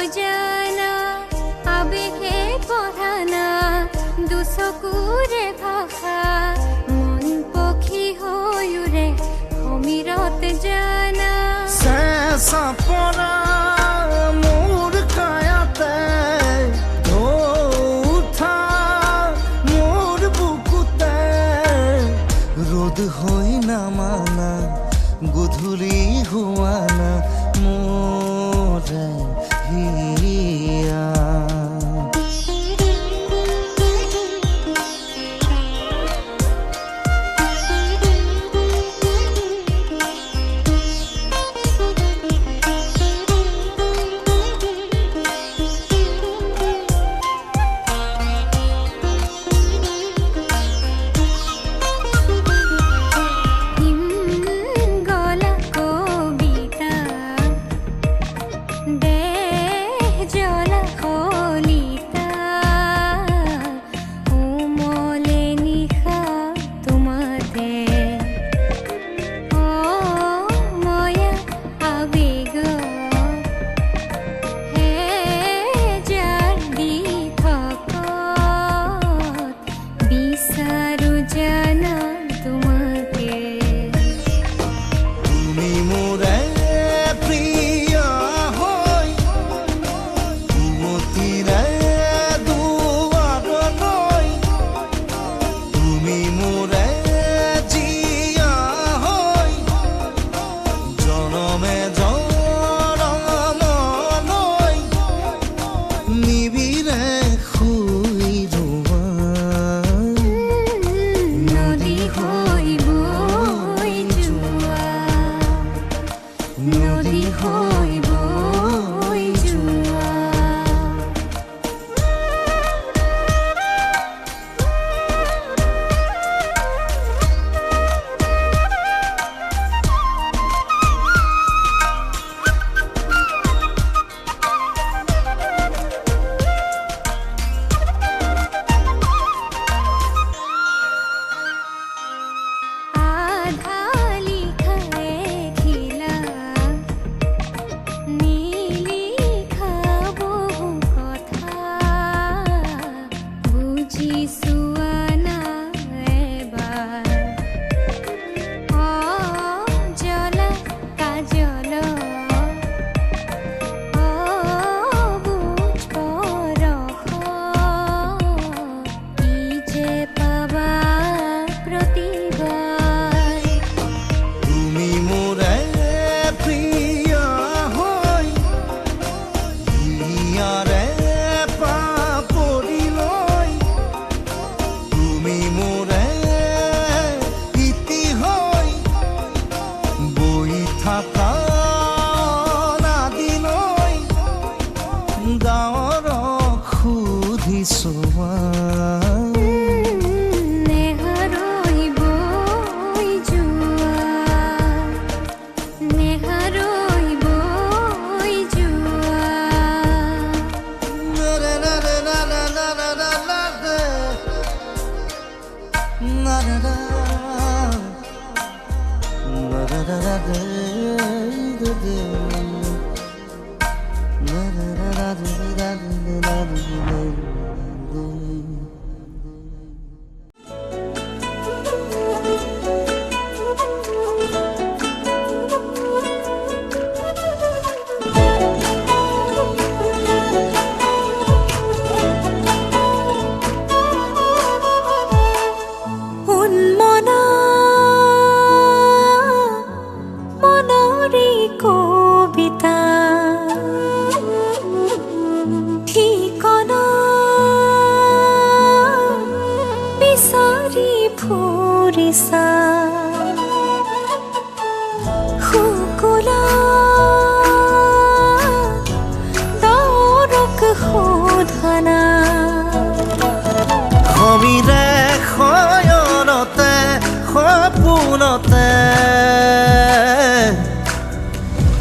জানা আবেগে পড়ানা দুচকুৰে ভাষা মন পক্ষী হৈ উৰে সমীৰত জানা চেঁচা পৰা মোৰ কায়াতে উঠা মোৰ বুকুতে ৰ'দ হৈ নামানা গধূলি হোৱানা মোৰে হিয়া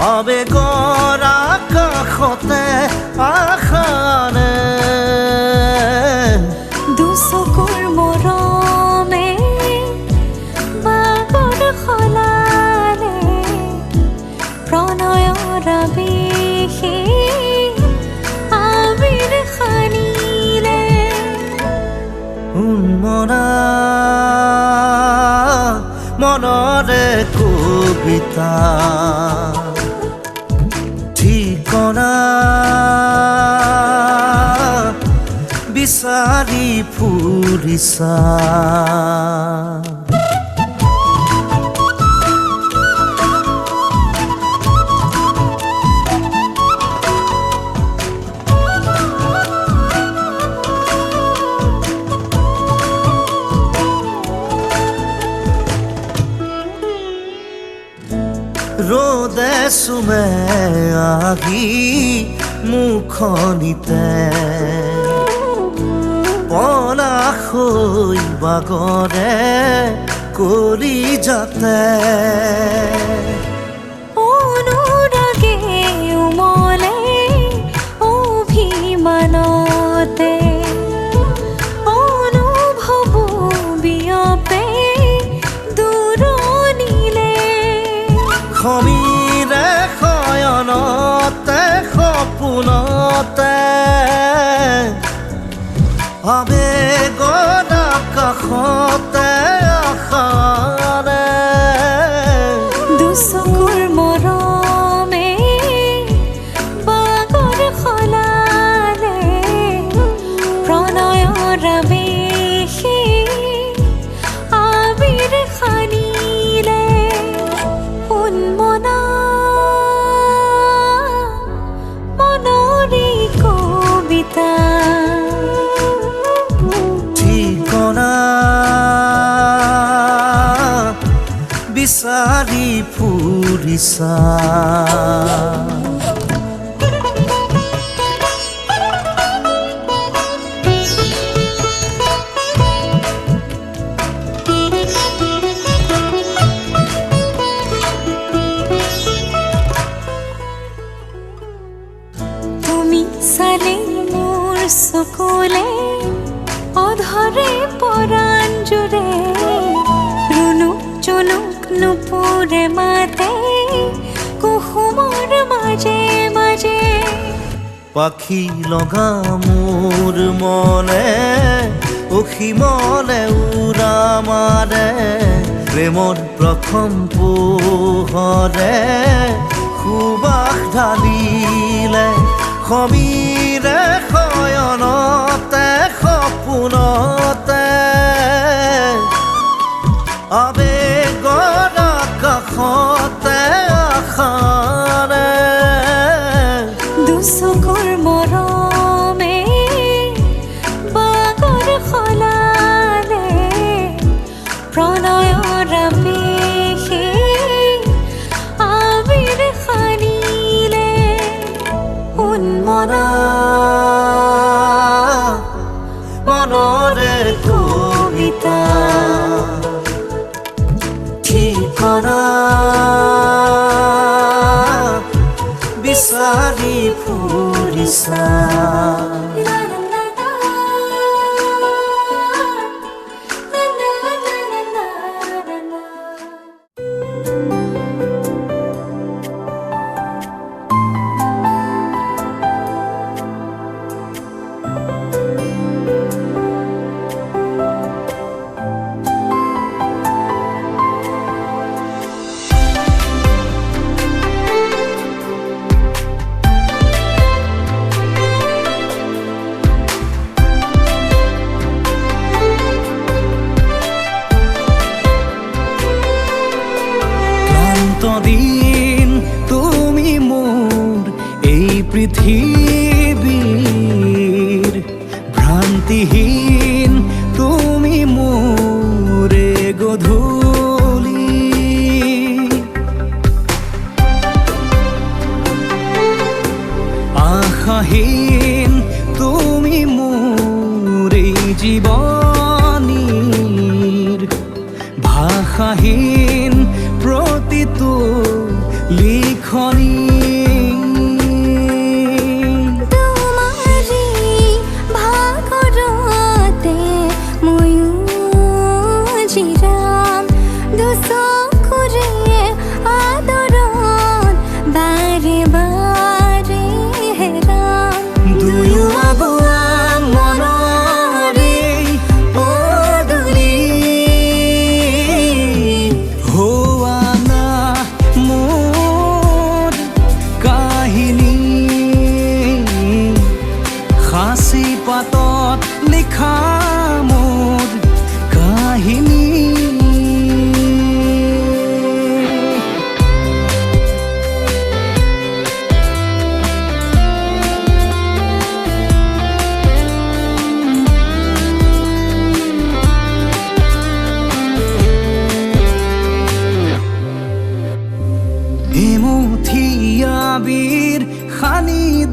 আবেগৰ আকাশতে আশানে দুচকুৰ মৰমে বাগৰ সলালে প্ৰণয়ৰ আবেশে কবিতা ঠিকনা বিচাৰি ফুৰিছা ৰ'দে চুমে আহি মুখনিতে পলাশৈ বাগৰে কৰি যাতে অনুৰাগে উমলে অভিমানতে অনুভৱ বিয়পে দূৰণিলে সমীৰে শয়নতে সপোনতে আবেগৰ আকাশতে আশাৰে দুচকুৰ মৰমে বাগৰ সলালে প্ৰণয়ৰ আৱেশে আবিৰ সানিলে উন্মনা মনৰে কবিতা ঠিকনা বিচাৰি ফুৰিছা তুমি চালে মোৰ চকুলে অধৰে পৰাণ জুৰে ৰুণুক জুনুক নুপুৰে মাতে কুসুমৰ মাজে মাজে পাখি লগা মোৰ মনে অসীমলে উৰা মাৰে প্ৰেমৰ প্ৰথম পোহৰে সুবাস ঢালিলে সমীৰে শয়নতে সপোনতে আবেগৰ আকাশতে আশাৰে দুচকুৰ মৰমে বাগৰ সলালে প্ৰণয়ৰ আৱেশে আবিৰ সানিলে উন্মনা মনৰে কবিতা ঠিকনা বিচাৰি ফুৰিছা দিন তুমি মোৰ এই পৃথিৱীৰ ভ্ৰান্তিহীন তুমি মোৰ গধূলি আশাহীন তুমি মোৰ এই জীৱনীৰ ভাষাহীন প্ৰতিটো লিখনি তোমাৰি ভাগৰতে ময়ো জিৰাম দুচকুৰে আদৰত বাৰে বাৰে হেৰাম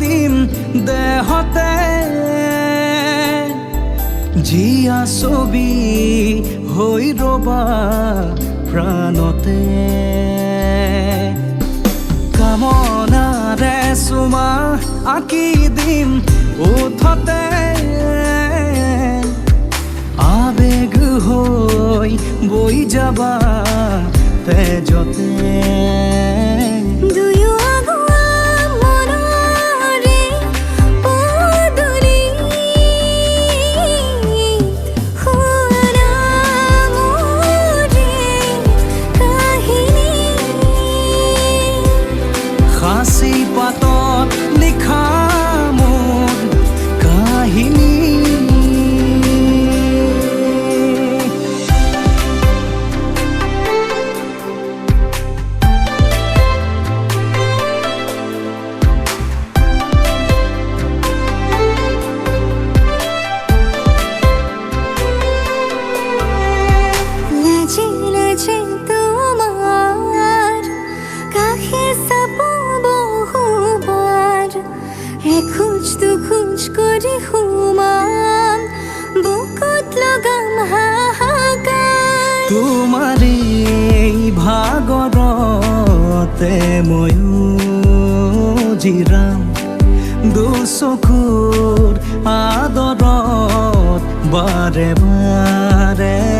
দিম দেহতে জীয়া ছবি হৈ ৰবা প্ৰাণতে কামনাৰে চুমা আঁকি দিম ওঠতে আবেগ হৈ বৈ যাবা তেজতে দুয়ো আগুৱা মনৰে পদূলি শুনা মোৰে কাহিনী সাঁচি পাতত লিখা মোৰ কাহিনী লাজে লাজে তোমাৰ কাহে চাব বহুবাৰ এখোজ দুখোজ কৰি সোমাম বুকুত লগাম হাহাকাৰ তোমাৰে ভাগৰতে ময়ো জিৰাম দুচকুৰ আদৰত বাৰে বাৰে